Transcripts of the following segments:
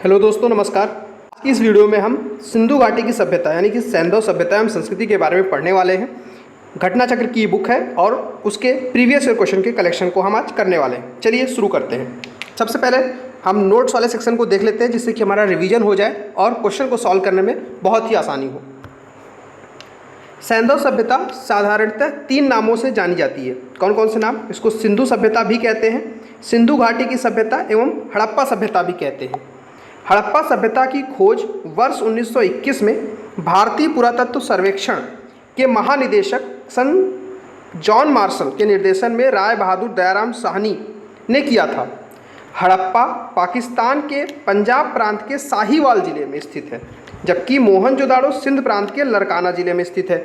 Hello दोस्तों, नमस्कार। आज की इस वीडियो में हम सिंधु घाटी की सभ्यता यानी कि सैंधव सभ्यता एवं संस्कृति के बारे में पढ़ने वाले हैं। घटना चक्र की बुक है और उसके प्रीवियस ईयर क्वेश्चन के कलेक्शन को हम आज करने वाले हैं। चलिए शुरू करते हैं। सबसे पहले हम नोट्स वाले सेक्शन को देख लेते हैं, जिससे कि हमारा रिवीजन हो जाए और क्वेश्चन को सॉल्व करने में बहुत ही आसानी हो। सैंधव सभ्यता साधारणतः 3 नामों से जानी जाती है। कौन कौन से नाम? इसको सिंधु सभ्यता भी कहते हैं, सिंधु घाटी की सभ्यता एवं हड़प्पा सभ्यता भी कहते हैं। हड़प्पा सभ्यता की खोज वर्ष 1921 में भारतीय पुरातत्व सर्वेक्षण के महानिदेशक सन जॉन मार्शल के निर्देशन में राय बहादुर दयाराम साहनी ने किया था। हड़प्पा पाकिस्तान के पंजाब प्रांत के साहिवाल जिले में स्थित है, जबकि मोहनजोदाड़ो सिंध प्रांत के लरकाना जिले में स्थित है।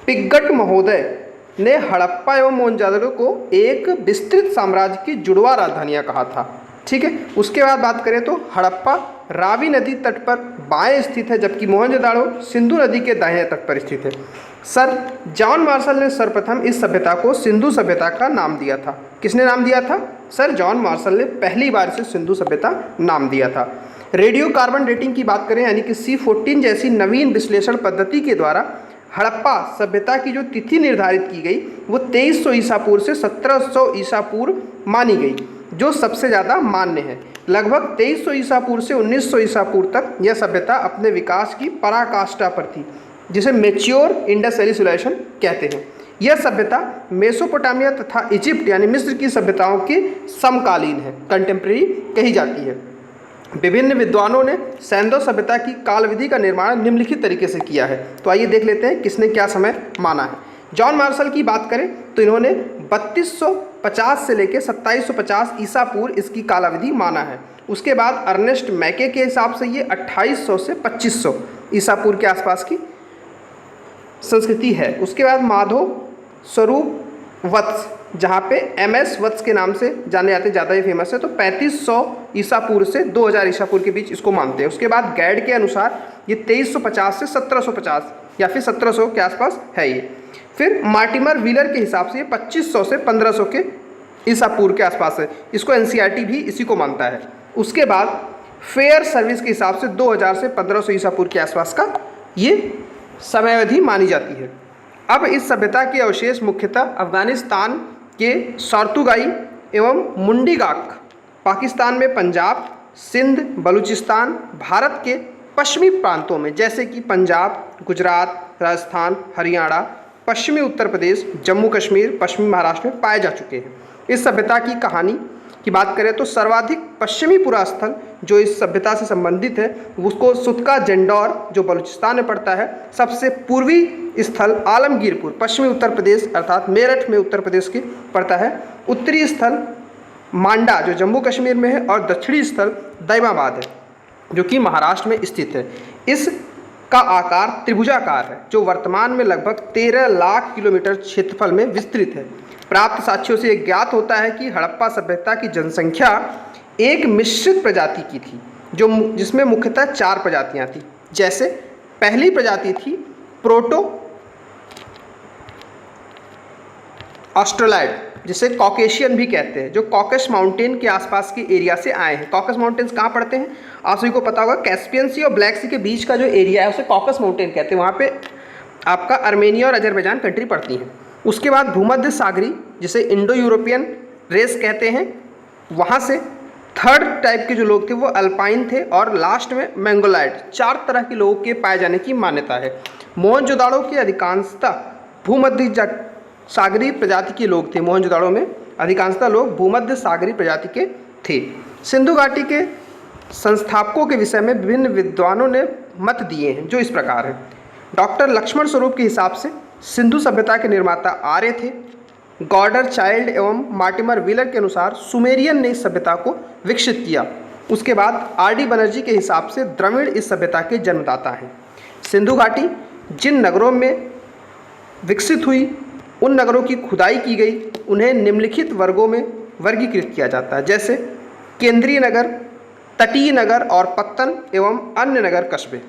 पिग्गट महोदय ने हड़प्पा एवं मोहनजोदाड़ो को एक विस्तृत साम्राज्य की जुड़वा राजधानियाँ कहा था। ठीक है। उसके बाद बात करें तो हड़प्पा रावी नदी तट पर बाएं स्थित है, जबकि मोहनजोदाड़ो सिंधु नदी के दाहिने तट पर स्थित है। सर जॉन मार्शल ने सर्वप्रथम इस सभ्यता को सिंधु सभ्यता का नाम दिया था। किसने नाम दिया था? सर जॉन मार्शल ने पहली बार इसे सिंधु सभ्यता नाम दिया था। रेडियो कार्बन डेटिंग की बात करें यानी कि C14 जैसी नवीन विश्लेषण पद्धति के द्वारा हड़प्पा सभ्यता की जो तिथि निर्धारित की गई वो 2300 ईसा पूर्व से 1700 ईसा पूर्व मानी गई, जो सबसे ज़्यादा मान्य है। लगभग 2300 ईसा पूर्व से 1900 ईसा पूर्व तक यह सभ्यता अपने विकास की पराकाष्ठा पर थी, जिसे मैच्योर इंडस वैली सिविलाइजेशन कहते हैं। यह सभ्यता मेसोपोटामिया तथा इजिप्ट यानी मिस्र की सभ्यताओं की समकालीन है, कंटेम्प्रेरी कही जाती है। विभिन्न विद्वानों ने सैंधव सभ्यता की कालविधि का निर्माण निम्नलिखित तरीके से किया है। तो आइए देख लेते हैं किसने क्या समय माना है। जॉन मार्शल की बात करें तो इन्होंने 3250 से लेकर 2750 ईसा पूर्व इसकी कालावधि माना है। उसके बाद अर्नेस्ट मैके के हिसाब से ये 2800 से 2500 ईसा पूर्व के आसपास की संस्कृति है। उसके बाद माधव स्वरूप वत्स, जहाँ पे MS वत्स के नाम से जाने जाते, ज़्यादा ही फेमस है, तो 3500 ईसा पूर्व से 2000 ईसा पूर्व के बीच इसको मानते हैं। उसके बाद गैड के अनुसार ये 2350 से 1750 या फिर 1700 के आसपास है ये। फिर मार्टिमर व्हीलर के हिसाब से ये 2500 से 1500 के ईसा पूर्व के आसपास है। इसको NCERT भी इसी को मानता है। उसके बाद फेयर सर्विस के हिसाब से 2000 से 1500 ईसा पूर्व के आसपास का ये समयावधि मानी जाती है। अब इस सभ्यता के अवशेष मुख्यतः अफगानिस्तान के सार्तुगाई एवं मुंडीगाक, पाकिस्तान में पंजाब, सिंध, बलूचिस्तान, भारत के पश्चिमी प्रांतों में जैसे कि पंजाब, गुजरात, राजस्थान, हरियाणा, पश्चिमी उत्तर प्रदेश, जम्मू कश्मीर, पश्चिमी महाराष्ट्र में पाए जा चुके हैं। इस सभ्यता की कहानी की बात करें तो सर्वाधिक पश्चिमी पुरा स्थल जो इस सभ्यता से संबंधित है उसको सुतका जंडौर जो बलूचिस्तान में पड़ता है। सबसे पूर्वी स्थल आलमगीरपुर पश्चिमी उत्तर प्रदेश अर्थात मेरठ में उत्तर प्रदेश के पड़ता है। उत्तरी स्थल मांडा जो जम्मू कश्मीर में है और दक्षिणी स्थल दैमाबाद है जो कि महाराष्ट्र में स्थित है। इस का आकार त्रिभुजाकार है जो वर्तमान में लगभग 13 लाख किलोमीटर क्षेत्रफल में विस्तृत है। प्राप्त साक्ष्यों से यह ज्ञात होता है कि हड़प्पा सभ्यता की जनसंख्या एक मिश्रित प्रजाति की थी जिसमें मुख्यतः 4 प्रजातियां थी। जैसे पहली प्रजाति थी प्रोटो ऑस्ट्रेलॉइड, जिसे कॉकेशियन भी कहते हैं, जो कॉकस माउंटेन के आसपास के एरिया से आए हैं। कॉकस माउंटेन्स कहाँ पड़ते हैं? आप सभी को पता होगा, कैस्पियन सी और ब्लैक सी के बीच का जो एरिया है उसे कॉकस माउंटेन कहते हैं। वहाँ पे आपका आर्मेनिया और अजरबैजान कंट्री पड़ती हैं। उसके बाद भूमध्य सागरी जिसे इंडो यूरोपियन रेस कहते हैं, वहाँ से थर्ड टाइप के जो लोग थे वो अल्पाइन थे और लास्ट में मैंगोलाइड। 4 तरह के लोगों के पाए जाने की मान्यता है। मोहनजोदाड़ो के अधिकांशतः भूमध्य सागरी प्रजाति के लोग थे। मोहनजोदाड़ो में अधिकांशतः लोग भूमध्य सागरी प्रजाति के थे। सिंधु घाटी के संस्थापकों के विषय में विभिन्न विद्वानों ने मत दिए हैं जो इस प्रकार हैं। डॉक्टर लक्ष्मण स्वरूप के हिसाब से सिंधु सभ्यता के निर्माता आर्य थे। गॉर्डर चाइल्ड एवं मार्टिमर व्हीलर के अनुसार सुमेरियन ने इस सभ्यता को विकसित किया। उसके बाद RD बनर्जी के हिसाब से द्रविड़ इस सभ्यता के जन्मदाता हैं। सिंधु घाटी जिन नगरों में विकसित हुई उन नगरों की खुदाई की गई, उन्हें निम्नलिखित वर्गों में वर्गीकृत किया जाता है, जैसे केंद्रीय नगर, तटीय नगर और पत्तन एवं अन्य नगर कस्बे।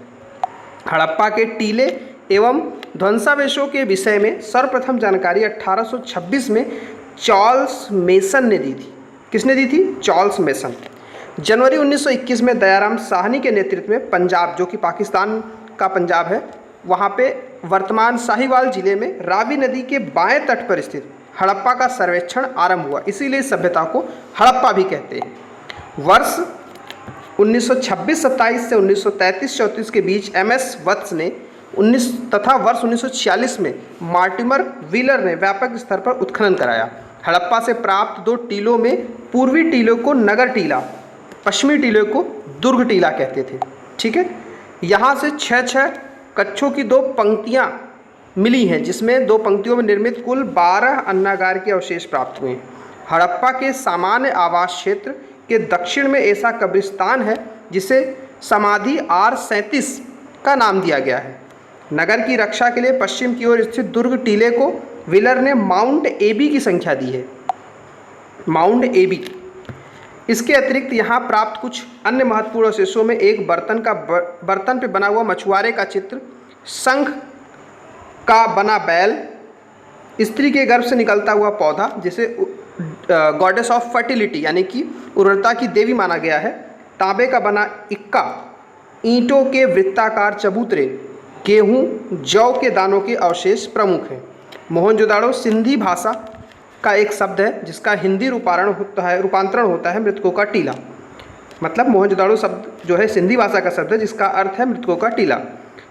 हड़प्पा के टीले एवं ध्वंसावशेषों के विषय में सर्वप्रथम जानकारी 1826 में चार्ल्स मेसन ने दी थी। किसने दी थी? Charles mason. जनवरी 1921 में दयाराम साहनी के नेतृत्व में पंजाब, जो कि पाकिस्तान का पंजाब है, वहाँ पे वर्तमान साहिवाल जिले में रावी नदी के बाएं तट पर स्थित हड़प्पा का सर्वेक्षण आरंभ हुआ, इसीलिए इस सभ्यता को हड़प्पा भी कहते हैं। वर्ष 1926-27 से 1933-34 के बीच एमएस वत्स ने तथा वर्ष 1946 में मार्टिमर व्हीलर ने व्यापक स्तर पर उत्खनन कराया। हड़प्पा से प्राप्त 2 टीलों में पूर्वी टीले को नगर टीला, पश्चिमी टीले को दुर्ग टीला कहते थे। ठीक है, यहाँ से 6 कच्छों की 2 पंक्तियाँ मिली हैं, जिसमें 2 पंक्तियों में निर्मित कुल 12 अन्नागार के अवशेष प्राप्त हुए हैं। हड़प्पा के सामान्य आवास क्षेत्र के दक्षिण में ऐसा कब्रिस्तान है जिसे समाधि R37 का नाम दिया गया है। नगर की रक्षा के लिए पश्चिम की ओर स्थित दुर्ग टीले को व्हीलर ने माउंट एबी की संख्या दी है, माउंट एबी। इसके अतिरिक्त यहाँ प्राप्त कुछ अन्य महत्वपूर्ण अवशेषों में एक बर्तन पे बना हुआ मछुआरे का चित्र, शंख का बना बैल, स्त्री के गर्भ से निकलता हुआ पौधा जिसे गॉडेस ऑफ फर्टिलिटी यानी कि उर्वरता की देवी माना गया है, तांबे का बना इक्का, ईंटों के वृत्ताकार चबूतरे, गेहूं, जौ के दानों के अवशेष प्रमुख हैं। मोहनजोदाड़ो सिंधी भाषा का एक शब्द है जिसका हिंदी रूपांतरण होता है मृतकों का टीला। मतलब मोहनजोदाड़ो शब्द जो है सिंधी भाषा का शब्द है जिसका अर्थ है मृतकों का टीला।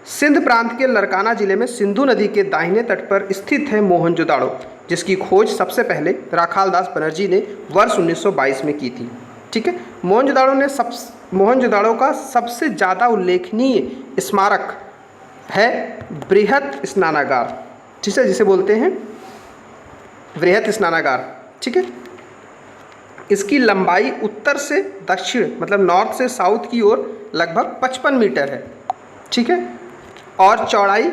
सिंध प्रांत के लरकाना जिले में सिंधु नदी के दाहिने तट पर स्थित है मोहनजोदाड़ो, जिसकी खोज सबसे पहले राखाल दास बनर्जी ने वर्ष 1922 में की थी। ठीक है, मोहनजोदाड़ो का सबसे ज़्यादा उल्लेखनीय स्मारक है बृहत स्नानागार, ठीक है, जिसे बोलते हैं बृहत स्नानागार। ठीक है, इसकी लंबाई उत्तर से दक्षिण मतलब नॉर्थ से साउथ की ओर लगभग 55 मीटर है। ठीक है, और चौड़ाई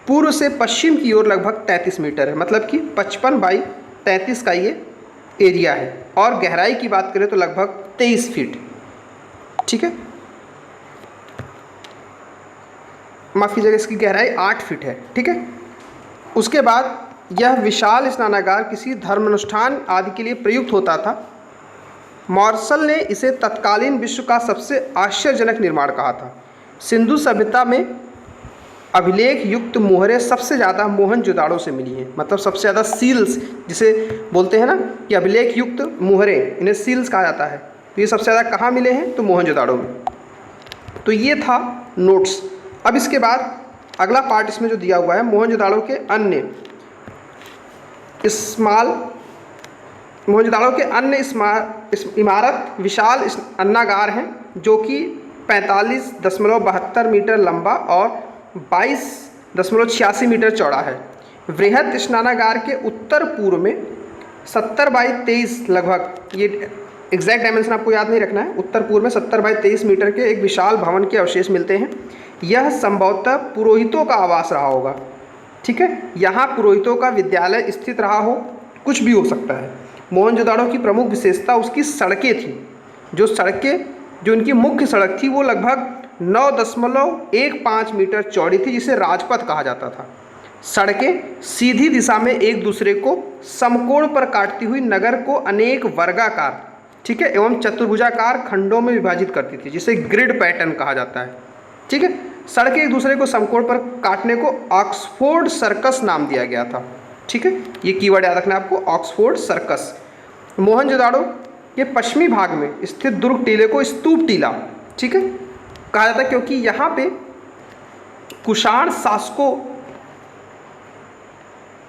पूर्व से पश्चिम की ओर लगभग 33 मीटर है, मतलब कि 55 बाई 33 का ये एरिया है। और गहराई की बात करें तो लगभग 23 फीट। ठीक है, माफ़ कीजिएगा, इसकी गहराई 8 फीट है। ठीक है, उसके बाद यह विशाल स्नानागार किसी धर्मानुष्ठान आदि के लिए प्रयुक्त होता था। मार्शल ने इसे तत्कालीन विश्व का सबसे आश्चर्यजनक निर्माण कहा था। सिंधु सभ्यता में अभिलेख युक्त मोहरें सबसे ज़्यादा मोहनजोदाड़ो से मिली हैं, मतलब सबसे ज़्यादा सील्स जिसे बोलते हैं ना कि अभिलेख युक्त मोहरें, इन्हें सील्स कहा जाता है। तो ये सबसे ज़्यादा कहाँ मिले हैं? तो मोहनजोदाड़ो में। तो ये था नोट्स। अब इसके बाद अगला पार्ट इसमें जो दिया हुआ है मोहनजोदाड़ो के अन्य इमारत विशाल अन्नागार हैं जो कि 45.72 मीटर लंबा और 22.86 मीटर चौड़ा है। बृहत स्नानागार के उत्तर पूर्व में 70 बाई 23 लगभग, ये एग्जैक्ट डायमेंशन आपको याद नहीं रखना है, उत्तर पूर्व में 70 बाई 23 मीटर के एक विशाल भवन के अवशेष मिलते हैं। यह संभवतः पुरोहितों का आवास रहा होगा। ठीक है, यहाँ पुरोहितों का विद्यालय स्थित रहा हो, कुछ भी हो सकता है। मोहनजोदाड़ो की प्रमुख विशेषता उसकी सड़कें थी। जो उनकी मुख्य सड़क थी वो लगभग 9.15 मीटर चौड़ी थी, जिसे राजपथ कहा जाता था। सड़कें सीधी दिशा में एक दूसरे को समकोण पर काटती हुई नगर को अनेक वर्गाकार, ठीक है, एवं चतुर्भुजाकार खंडों में विभाजित करती थी, जिसे ग्रिड पैटर्न कहा जाता है। ठीक है, सड़कें एक दूसरे को समकोण पर काटने को ऑक्सफोर्ड सर्कस नाम दिया गया था। ठीक है, ये कीवर्ड याद रखना आपको, ऑक्सफोर्ड सर्कस। मोहनजोदाड़ो के पश्चिमी भाग में स्थित दुर्ग टीले को स्तूप टीला, ठीक है, कहा जाता है क्योंकि यहाँ पे कुषाण शासकों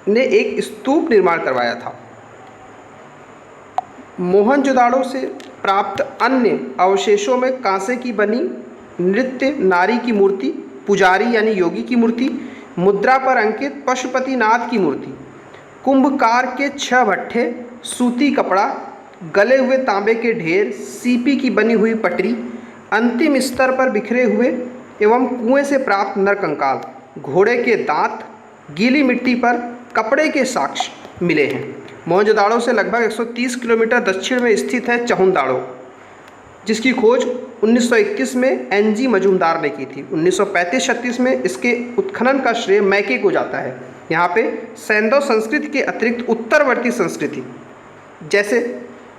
ने एक स्तूप निर्माण करवाया था। मोहनजोदाड़ो से प्राप्त अन्य अवशेषों में कांसे की बनी नृत्य नारी की मूर्ति, पुजारी यानी योगी की मूर्ति, मुद्रा पर अंकित पशुपतिनाथ की मूर्ति, कुंभकार के 6 भट्ठे, सूती कपड़ा, गले हुए तांबे के ढेर, सीपी की बनी हुई पटरी, अंतिम स्तर पर बिखरे हुए एवं कुएं से प्राप्त नरकंकाल, घोड़े के दांत, गीली मिट्टी पर कपड़े के साक्ष्य मिले हैं। मोहनजोदाड़ो से लगभग 130 किलोमीटर दक्षिण में स्थित है चहुंदाड़ो, जिसकी खोज 1921 में NG मजूमदार ने की थी। 1935-36 में इसके उत्खनन का श्रेय मैके को जाता है। यहाँ पे सैंधव संस्कृति के अतिरिक्त उत्तरवर्ती संस्कृति जैसे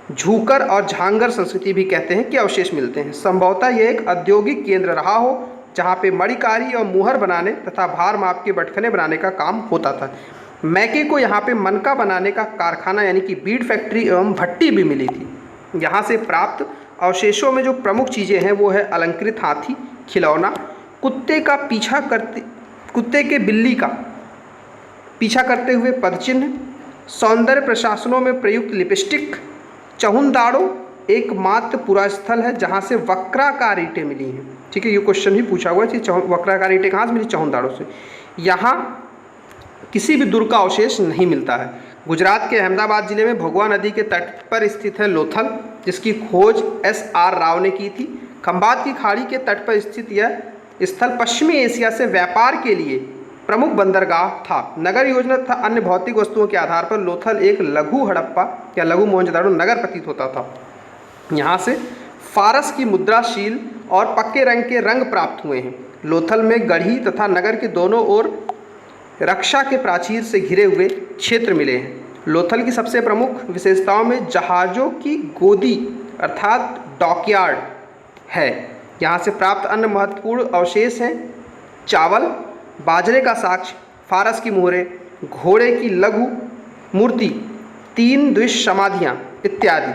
झूकर और झांगर संस्कृति भी कहते हैं कि अवशेष मिलते हैं। संभवतः यह एक औद्योगिक केंद्र रहा हो जहाँ पे मणिकारी और मुहर बनाने तथा भार माप के बटखने बनाने का काम होता था। मैके को यहाँ पे मनका बनाने का कारखाना यानी कि बीड फैक्ट्री एवं भट्टी भी मिली थी। यहाँ से प्राप्त अवशेषों में जो प्रमुख चीज़ें हैं वो है अलंकृत हाथी, खिलौना, कुत्ते के बिल्ली का पीछा करते हुए पदचिन्ह, सौंदर्य प्रशासनों में प्रयुक्त लिपस्टिक, चहुंदाड़ो एकमात्र पूरा स्थल है जहाँ से वक्राकार ईंटें मिली हैं। ठीक है, ये क्वेश्चन भी पूछा हुआ है कि वक्राकार ईंटें कहाँ से मिली? चहुंदाड़ो से। यहाँ किसी भी दुर्ग का अवशेष नहीं मिलता है। गुजरात के अहमदाबाद जिले में भगवा नदी के तट पर स्थित है लोथल, जिसकी खोज S.R. राव ने की थी। खंबात की खाड़ी के तट पर स्थित यह स्थल पश्चिमी एशिया से व्यापार के लिए प्रमुख बंदरगाह था। नगर योजना तथा अन्य भौतिक वस्तुओं के आधार पर लोथल एक लघु हड़प्पा या लघु मोहनजोदड़ो नगर प्रतीत होता था। यहाँ से फारस की मुद्राशील और पक्के रंग के रंग प्राप्त हुए हैं। लोथल में गढ़ी तथा नगर के दोनों ओर रक्षा के प्राचीर से घिरे हुए क्षेत्र मिले हैं। लोथल की सबसे प्रमुख विशेषताओं में जहाज़ों की गोदी अर्थात डॉकयार्ड है। यहाँ से प्राप्त अन्य महत्वपूर्ण अवशेष हैं चावल, बाजरे का साक्ष्य, फारस की मोहरें, घोड़े की लघु मूर्ति, 3 द्विश समाधियाँ इत्यादि।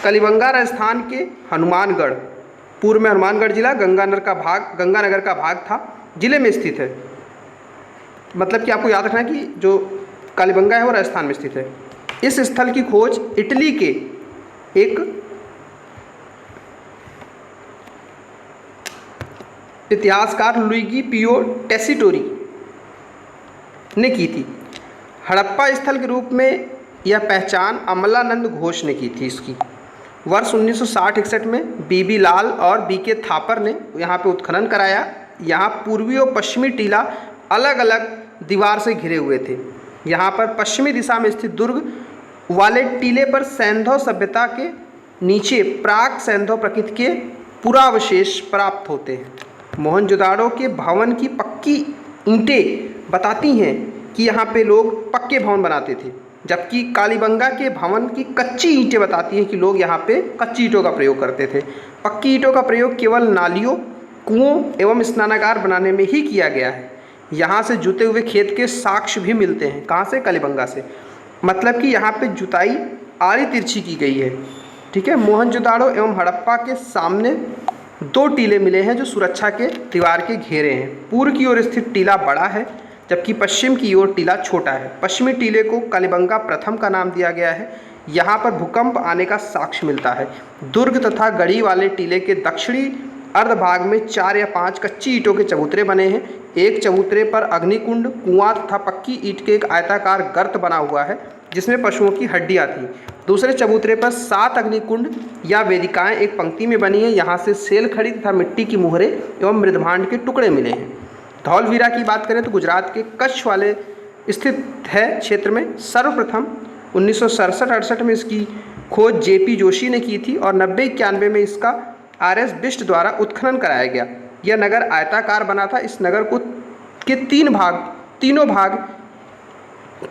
कलिबंगा राजस्थान के हनुमानगढ़, पूर्व में हनुमानगढ़ जिला गंगानगर का भाग था, जिले में स्थित है। मतलब कि आपको याद रखना है कि जो कालीबंगा है वो राजस्थान में स्थित है। इस स्थल की खोज इटली के एक इतिहासकार लुइगी पियो टेसिटोरी ने की थी। हड़प्पा स्थल के रूप में यह पहचान अमलानंद घोष ने की थी। इसकी वर्ष 1960-61 में बीबी लाल और बीके थापर ने यहाँ पे उत्खनन कराया। यहाँ पूर्वी और पश्चिमी टीला अलग अलग दीवार से घिरे हुए थे। यहाँ पर पश्चिमी दिशा में स्थित दुर्ग वाले टीले पर सैंधव सभ्यता के नीचे प्राक सैंधव प्रकृति के पुरावशेष प्राप्त होते हैं। मोहनजोदाड़ो के भवन की पक्की ईंटें बताती हैं कि यहाँ पे लोग पक्के भवन बनाते थे, जबकि कालीबंगा के भवन की कच्ची ईंटें बताती हैं कि लोग यहाँ पे कच्ची ईंटों का प्रयोग करते थे। पक्की ईंटों का प्रयोग केवल नालियों, कुओं एवं स्नानागार बनाने में ही किया गया है। यहाँ से जुते हुए खेत के साक्ष्य भी मिलते हैं। कहाँ से? कालीबंगा से। मतलब कि यहाँ पे जुताई आड़ी तिरछी की गई है। ठीक है। मोहनजोदाड़ो एवं हड़प्पा के सामने 2 टीले मिले हैं जो सुरक्षा के दीवार के घेरे हैं। पूर्व की ओर स्थित टीला बड़ा है, जबकि पश्चिम की ओर टीला छोटा है। पश्चिमी टीले को कालीबंगा प्रथम का नाम दिया गया है। यहाँ पर भूकंप आने का साक्ष्य मिलता है। दुर्ग तथा गढ़ी वाले टीले के दक्षिणी अर्धभाग में 4 या 5 कच्ची ईंटों के चबूतरे बने हैं। एक चबूतरे पर अग्निकुंड, कुआं तथा पक्की ईंट के एक आयताकार गर्त बना हुआ है जिसमें पशुओं की हड्डियां थी। दूसरे चबूतरे पर 7 अग्निकुंड या वेदिकाएं एक पंक्ति में बनी हैं। यहाँ से सेल खड़ी तथा मिट्टी की मोहरें एवं मृदभांड के टुकड़े मिले हैं। धौलवीरा की बात करें तो गुजरात के कच्छ वाले स्थित है क्षेत्र में सर्वप्रथम 1967-68 में इसकी खोज JP जोशी ने की थी और 90-91 में इसका RS बिष्ट द्वारा उत्खनन कराया गया। यह नगर आयताकार बना था। इस नगर को के तीनों भाग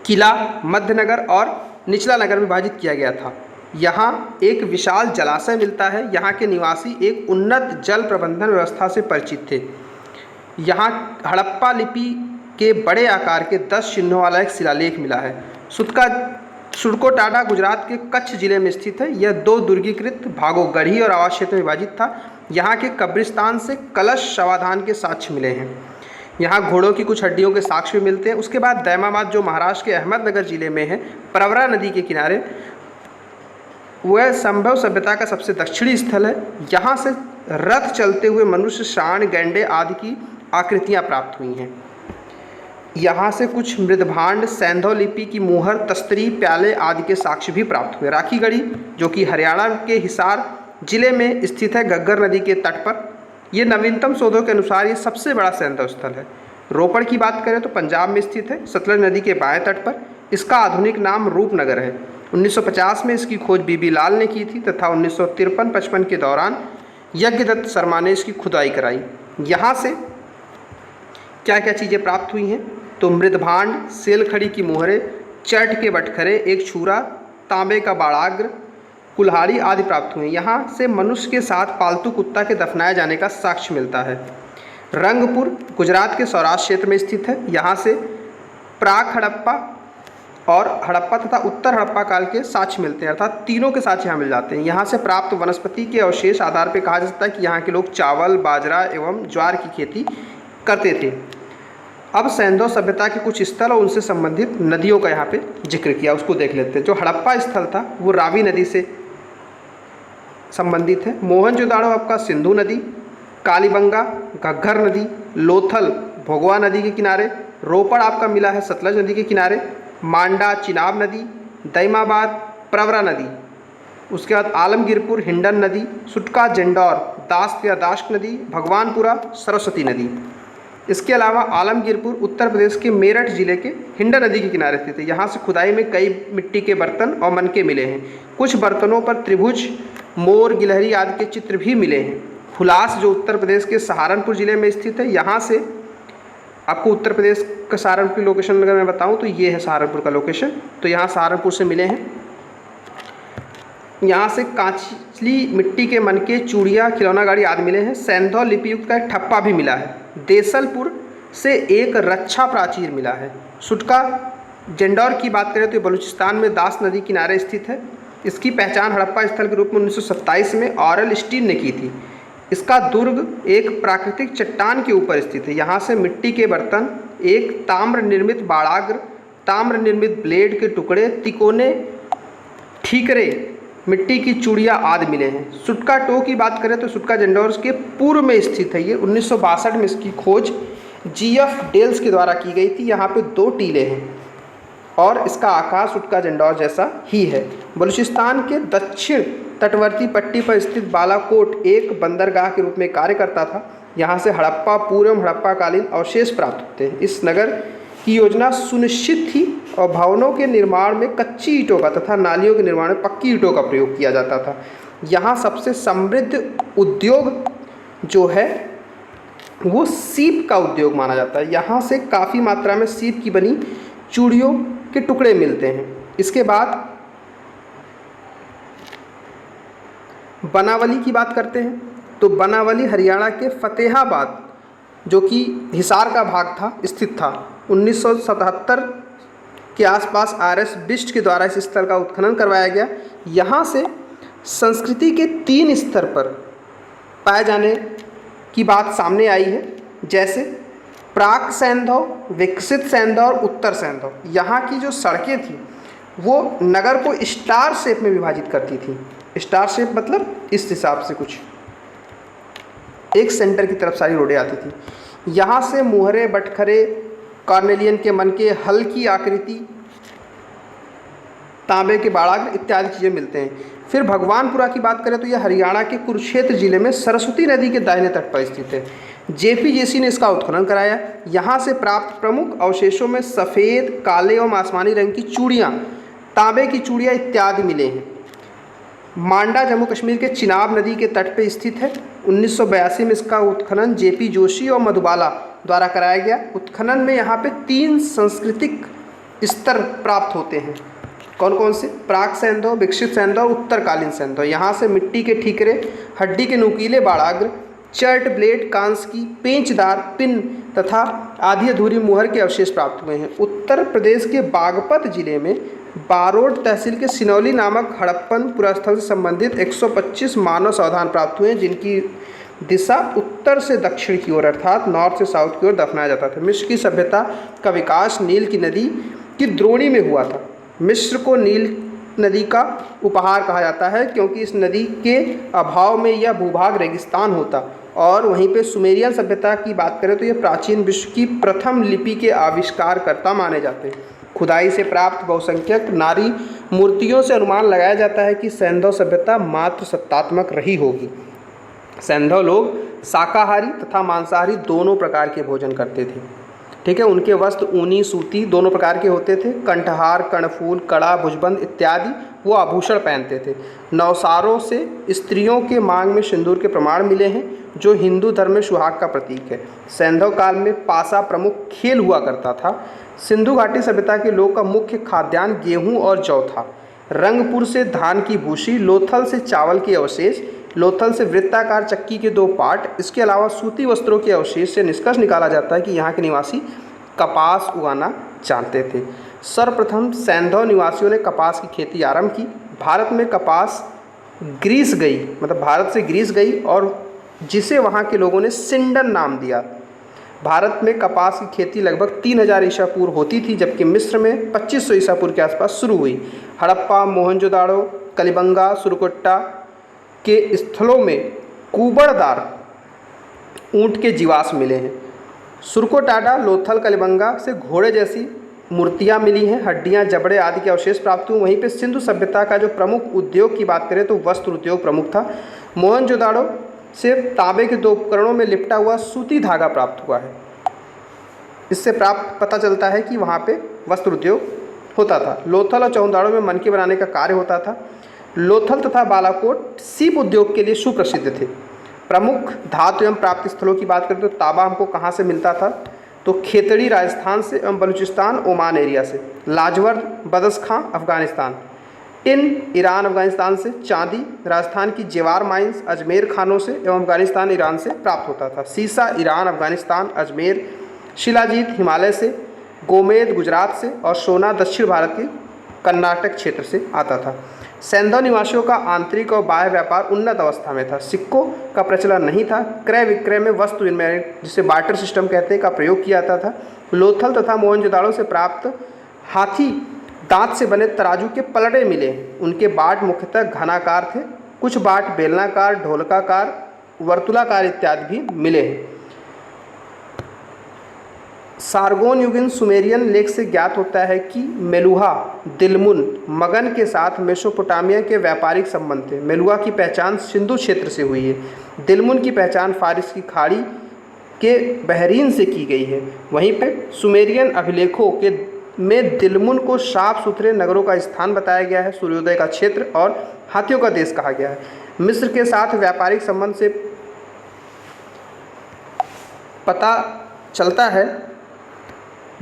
किला, मध्य नगर और निचला नगर में विभाजित किया गया था। यहाँ एक विशाल जलाशय मिलता है। यहाँ के निवासी एक उन्नत जल प्रबंधन व्यवस्था से परिचित थे। यहाँ हड़प्पा लिपि के बड़े आकार के 10 चिन्हों वाला एक शिलालेख मिला है। सुड़कोटाडा गुजरात के कच्छ जिले में स्थित है। यह 2 दुर्गीकृत भागों गढ़ी और आवास क्षेत्र में विभाजित था। यहाँ के कब्रिस्तान से कलश शवाधान के साक्ष्य मिले हैं। यहाँ घोड़ों की कुछ हड्डियों के साक्ष्य भी मिलते हैं। उसके बाद दैमाबाद जो महाराष्ट्र के अहमदनगर जिले में है, प्रवरा नदी के किनारे, वह संभव सभ्यता का सबसे दक्षिणी स्थल है। यहाँ से रथ चलते हुए मनुष्य, सांड, गैंडे आदि की आकृतियाँ प्राप्त हुई हैं। यहाँ से कुछ मृदभांड, सैंधव लिपि की मोहर, तस्तरी, प्याले आदि के साक्ष्य भी प्राप्त हुए। राखीगढ़ी जो कि हरियाणा के हिसार जिले में स्थित है, घग्गर नदी के तट पर, ये नवीनतम शोधों के अनुसार ये सबसे बड़ा सैंधव स्थल है। रोपड़ की बात करें तो पंजाब में स्थित है, सतलज नदी के बाएं तट पर। इसका आधुनिक नाम रूपनगर है। 1950 में इसकी खोज बीबी लाल ने की थी तथा 1953-55 के दौरान यज्ञदत्त शर्मा ने इसकी खुदाई कराई। यहाँ से क्या क्या चीज़ें प्राप्त हुई हैं तो मृदभांड, सेलखड़ी की मोहरें, चट के बटखरे, एक छुरा, तांबे का बाड़ाग्र, कुल्हाड़ी आदि प्राप्त हुए। यहाँ से मनुष्य के साथ पालतू कुत्ता के दफनाए जाने का साक्ष्य मिलता है। रंगपुर गुजरात के सौराष्ट्र क्षेत्र में स्थित है। यहाँ से प्राक हड़प्पा और हड़प्पा तथा उत्तर हड़प्पा काल के साक्ष्य मिलते हैं, अर्थात तीनों के साक्ष्य यहाँ मिल जाते हैं। यहाँ से प्राप्त वनस्पति के अवशेष आधार पर कहा जा सकता है कि यहाँ के लोग चावल, बाजरा एवं ज्वार की खेती करते थे। अब सैंधव सभ्यता के कुछ स्थल और उनसे संबंधित नदियों का यहाँ पे जिक्र किया, उसको देख लेते हैं। जो हड़प्पा स्थल था वो रावी नदी से संबंधित है। मोहनजोदाड़ो आपका सिंधु नदी, कालीबंगा घग्घर नदी, लोथल भोगवा नदी के किनारे, रोपड़ आपका मिला है सतलज नदी के किनारे, मांडा चिनाब नदी, दैमाबाद प्रवरा नदी, उसके बाद आलमगीरपुर हिंडन नदी, सुटका जंडौर दास्त या दाश्क नदी, भगवानपुरा सरस्वती नदी। इसके अलावा आलमगीरपुर उत्तर प्रदेश के मेरठ जिले के हिंडन नदी के किनारे स्थित है। यहाँ से खुदाई में कई मिट्टी के बर्तन और मनके मिले हैं। कुछ बर्तनों पर त्रिभुज, मोर, गिलहरी आदि के चित्र भी मिले हैं। हुलास जो उत्तर प्रदेश के सहारनपुर जिले में स्थित है, यहाँ से आपको उत्तर प्रदेश का सहारनपुर की लोकेशन अगर मैं बताऊँ तो ये है सहारनपुर का लोकेशन। तो यहाँ सहारनपुर से मिले हैं। यहाँ से कांचली मिट्टी के मनके, चूड़ियाँ, खिलौना गाड़ी आदि मिले हैं। सैंधव लिपियुक्त का एक ठप्पा भी मिला है। देसलपुर से एक रक्षा प्राचीर मिला है। सुटका जंडौर की बात करें तो ये बलूचिस्तान में दास नदी किनारे स्थित है। इसकी पहचान हड़प्पा स्थल के रूप में 1927 में ऑरल स्टीन ने की थी। इसका दुर्ग एक प्राकृतिक चट्टान के ऊपर स्थित है। यहाँ से मिट्टी के बर्तन, एक ताम्र निर्मित बाड़ाग्र, ताम्र निर्मित ब्लेड के टुकड़े, तिकोने, ठीकरे, मिट्टी की चूड़ियाँ आदि मिले हैं। सुटका टो की बात करें तो सुटका जंडौर के पूर्व में स्थित है। ये 1962 में इसकी खोज GF डेल्स के द्वारा की गई थी। यहाँ पे 2 टीले हैं और इसका आकार सुटका जंडौर जैसा ही है। बलूचिस्तान के दक्षिण तटवर्ती पट्टी पर स्थित बालाकोट एक बंदरगाह के रूप में कार्य करता था। यहाँ से हड़प्पा पूर्व एवं हड़प्पाकालीन अवशेष प्राप्त होते हैं। इस नगर की योजना सुनिश्चित थी और भवनों के निर्माण में कच्ची ईंटों का तथा नालियों के निर्माण में पक्की ईंटों का प्रयोग किया जाता था। यहाँ सबसे समृद्ध उद्योग जो है वो सीप का उद्योग माना जाता है। यहाँ से काफ़ी मात्रा में सीप की बनी चूड़ियों के टुकड़े मिलते हैं। इसके बाद बनावली की बात करते हैं तो बनावली हरियाणा के फतेहाबाद जो कि हिसार का भाग था स्थित था। 1977 के आसपास RS बिष्ट के द्वारा इस स्थल का उत्खनन करवाया गया। यहाँ से संस्कृति के 3 स्तर पर पाए जाने की बात सामने आई है, जैसे प्राक सैंधव, विकसित सैंधव और उत्तर सैंधव। यहाँ की जो सड़कें थी वो नगर को स्टार शेप में विभाजित करती थी। स्टार शेप मतलब इस हिसाब से कुछ एक सेंटर की तरफ सारी रोडें आती थी। यहाँ से मुहरे, बटखरे, कार्नेलियन के मनके, हल्की आकृति, तांबे के बाड़ाग्र इत्यादि चीज़ें मिलते हैं। फिर भगवानपुरा की बात करें तो यह हरियाणा के कुरुक्षेत्र जिले में सरस्वती नदी के दाहिने तट पर स्थित है। JPJC ने इसका उत्खनन कराया। यहाँ से प्राप्त प्रमुख अवशेषों में सफ़ेद, काले एवं आसमानी रंग की चूड़ियाँ, तांबे की चूड़ियाँ इत्यादि मिले हैं। मांडा जम्मू कश्मीर के चिनाब नदी के तट पर स्थित है। 1982 में इसका उत्खनन JP जोशी और मधुबाला द्वारा कराया गया। उत्खनन में यहाँ पे 3 सांस्कृतिक स्तर प्राप्त होते हैं। कौन कौन से? प्राक सैंधव, विकसित सैंधव, उत्तरकालीन सैंधव। यहाँ से मिट्टी के ठीकरे, हड्डी के नुकीले बाड़ाग्र, चर्ट ब्लेड, कांस की पेंचदार पिन तथा आधी अधूरी मुहर के अवशेष प्राप्त हुए हैं। उत्तर प्रदेश के बागपत जिले में बारोड तहसील के सिनौली नामक हड़प्पन पुरास्थल से संबंधित 125 मानव सावधान प्राप्त हुए हैं, जिनकी दिशा उत्तर से दक्षिण की ओर अर्थात नॉर्थ से साउथ की ओर दफनाया जाता था। मिस्र की सभ्यता का विकास नील की नदी की द्रोणी में हुआ था। मिस्र को नील नदी का उपहार कहा जाता है क्योंकि इस नदी के अभाव में यह भूभाग रेगिस्तान होता। और वहीं पे सुमेरियन सभ्यता की बात करें तो यह प्राचीन विश्व की प्रथम लिपि के आविष्कारकर्ता माने जाते हैं। खुदाई से प्राप्त बहुसंख्यक नारी मूर्तियों से अनुमान लगाया जाता है कि सैंधव सभ्यता मात्र सत्तात्मक रही होगी। सैंधव लोग शाकाहारी तथा मांसाहारी दोनों प्रकार के भोजन करते थे। ठीक है, उनके वस्त्र ऊनी, सूती दोनों प्रकार के होते थे। कंठहार, कर्णफूल, कड़ा, भुजबंद इत्यादि वो आभूषण पहनते थे। नवसारों से स्त्रियों के मांग में सिंदूर के प्रमाण मिले हैं जो हिंदू धर्म में सुहाग का प्रतीक है। सैंधव काल में पासा प्रमुख खेल हुआ करता था। सिंधु घाटी सभ्यता के लोग का मुख्य खाद्यान्न गेहूं और जौ था। रंगपुर से धान की भूसी, लोथल से चावल के अवशेष, लोथल से वृत्ताकार चक्की के 2 पार्ट, इसके अलावा सूती वस्त्रों के अवशेष से निष्कर्ष निकाला जाता है कि यहाँ के निवासी कपास उगाना जानते थे। सर्वप्रथम सैंधव निवासियों ने कपास की खेती आरंभ की। भारत में कपास ग्रीस गई, मतलब भारत से ग्रीस गई, और जिसे वहाँ के लोगों ने सिंडन नाम दिया। भारत में कपास की खेती लगभग 3000 ईसा पूर्व होती थी, जबकि मिस्र में 2500 ईसा पूर्व के आसपास शुरू हुई। हड़प्पा, मोहनजोदाड़ो, कलिबंगा, सुरकोट्टा के स्थलों में कुबड़दार ऊंट के जीवाश्म मिले हैं। सुरकोटाडा, लोथल, कलिबंगा से घोड़े जैसी मूर्तियाँ मिली हैं। हड्डियाँ, जबड़े आदि के अवशेष प्राप्त हुए। वहीं पे सिंधु सभ्यता का जो प्रमुख उद्योग की बात करें तो वस्त्र उद्योग प्रमुख था। मोहनजोदाड़ो से तांबे के 2 उपकरणों में लिपटा हुआ सूती धागा प्राप्त हुआ है। इससे प्राप्त पता चलता है कि वहाँ पे वस्त्र उद्योग होता था। लोथल और चौंदाड़ो में मनके बनाने का कार्य होता था। लोथल तथा बालाकोट सीप उद्योग के लिए सुप्रसिद्ध थे। प्रमुख धातु एवं प्राप्ति स्थलों की बात करें तो तांबा हमको कहाँ से मिलता था, तो खेतड़ी राजस्थान से एवं बलूचिस्तान ओमान एरिया से। लाजवर्द, बदसखां अफगानिस्तान, इन ईरान अफगानिस्तान से। चांदी राजस्थान की जेवार माइंस अजमेर खानों से एवं अफगानिस्तान ईरान से प्राप्त होता था। सीसा ईरान अफगानिस्तान अजमेर। शिलाजीत हिमालय से। गोमेद गुजरात से, और सोना दक्षिण भारत के कर्नाटक क्षेत्र से आता था। सैंधव निवासियों का आंतरिक और बाह्य व्यापार उन्नत अवस्था में था। सिक्कों का प्रचलन नहीं था। क्रय विक्रय में वस्तु विनिमय, जिसे बार्टर सिस्टम कहते हैं, का प्रयोग किया जाता था। लोथल तथा मोहनजोदाड़ो से प्राप्त हाथी दांत से बने तराजू के पलड़े मिले। उनके बाट मुख्यतः घनाकार थे, कुछ बाट बेलनाकार, ढोलकाकार, वर्तुलाकार इत्यादि भी मिले हैं। सारगोन युगीन सुमेरियन लेख से ज्ञात होता है कि मेलुहा, दिलमुन, मगन के साथ मेसोपोटामिया के व्यापारिक संबंध थे। मेलुहा की पहचान सिंधु क्षेत्र से हुई है। दिलमुन की पहचान फारिस की खाड़ी के बहरीन से की गई है। वहीं पे सुमेरियन अभिलेखों के में दिलमुन को साफ सुथरे नगरों का स्थान बताया गया है, सूर्योदय का क्षेत्र और हाथियों का देश कहा गया है। मिस्र के साथ व्यापारिक संबंध से पता चलता है।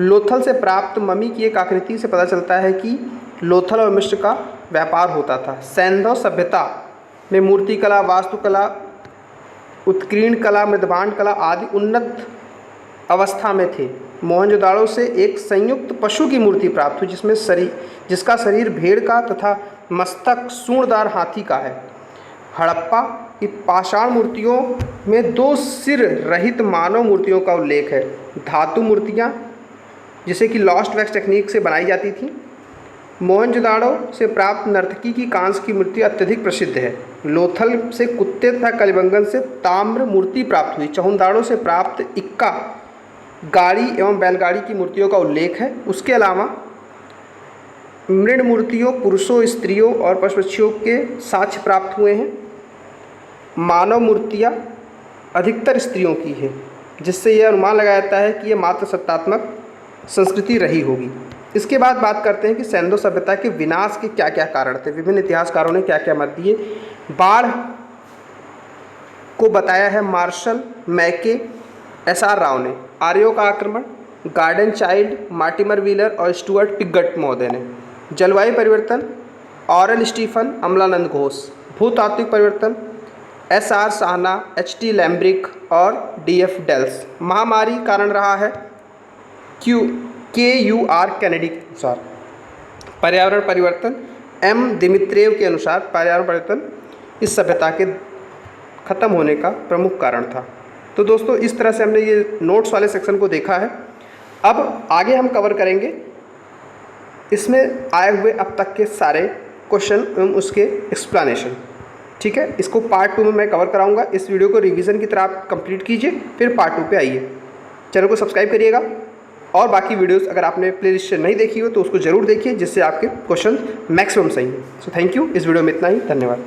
लोथल से प्राप्त ममी की एक आकृति से पता चलता है कि लोथल और मिस्र का व्यापार होता था। सैंधव सभ्यता में मूर्तिकला, वास्तुकला, उत्कीर्ण कला, मृदभांड कला आदि उन्नत अवस्था में थे। मोहनजोदाड़ो से एक संयुक्त पशु की मूर्ति प्राप्त हुई, जिसका शरीर भेड़ का तथा मस्तक सूंडदार हाथी का है। हड़प्पा की पाषाण मूर्तियों में 2 सिर रहित मानव मूर्तियों का उल्लेख है। धातु मूर्तियाँ जिसे कि लॉस्ट वैक्स टेक्निक से बनाई जाती थी। मोहनजोदाड़ो से प्राप्त नर्तकी की कांस्य की मूर्ति अत्यधिक प्रसिद्ध है। लोथल से कुत्ते तथा कलिबंगन से ताम्र मूर्ति प्राप्त हुई। चौंदाड़ो से प्राप्त इक्का, गाड़ी एवं बैलगाड़ी की मूर्तियों का उल्लेख है। उसके अलावा मृण मूर्तियों, पुरुषों, स्त्रियों और पशु पक्षियों के साक्ष्य प्राप्त हुए हैं। मानव मूर्तियाँ अधिकतर स्त्रियों की है, जिससे यह अनुमान लगाया जाता है कि यह मात्र सत्तात्मक संस्कृति रही होगी। इसके बाद बात करते हैं कि सैंधव सभ्यता के विनाश के क्या क्या कारण थे। विभिन्न इतिहासकारों ने क्या क्या मत दिए। बाढ़ को बताया है मार्शल मैके, SR राव ने। आर्यों का आक्रमण गार्डन चाइल्ड, मार्टिमर व्हीलर और स्टुअर्ट पिगट महोदय ने। जलवायु परिवर्तन ऑरल स्टीफन, अमलानंद घोष। भूतात्विक परिवर्तन SR साहना, HT लैम्ब्रिक और DF डेल्स। महामारी कारण रहा है KUR कैनेडी के अनुसार। पर्यावरण परिवर्तन M दिमित्रेव के अनुसार पर्यावरण परिवर्तन इस सभ्यता के खत्म होने का प्रमुख कारण था। तो दोस्तों इस तरह से हमने ये नोट्स वाले सेक्शन को देखा है। अब आगे हम कवर करेंगे इसमें आए हुए अब तक के सारे क्वेश्चन एवं उसके एक्सप्लेनेशन। ठीक है, इसको पार्ट 2 में मैं कवर कराऊंगा। इस वीडियो को रिवीजन की तरह आप कंप्लीट कीजिए, फिर पार्ट 2 पे आइए। चैनल को सब्सक्राइब करिएगा और बाकी वीडियोस अगर आपने प्लेलिस्ट से नहीं देखी हो तो उसको ज़रूर देखिए, जिससे आपके क्वेश्चन मैक्सिमम सही हैं। So thank you. इस वीडियो में इतना ही, धन्यवाद।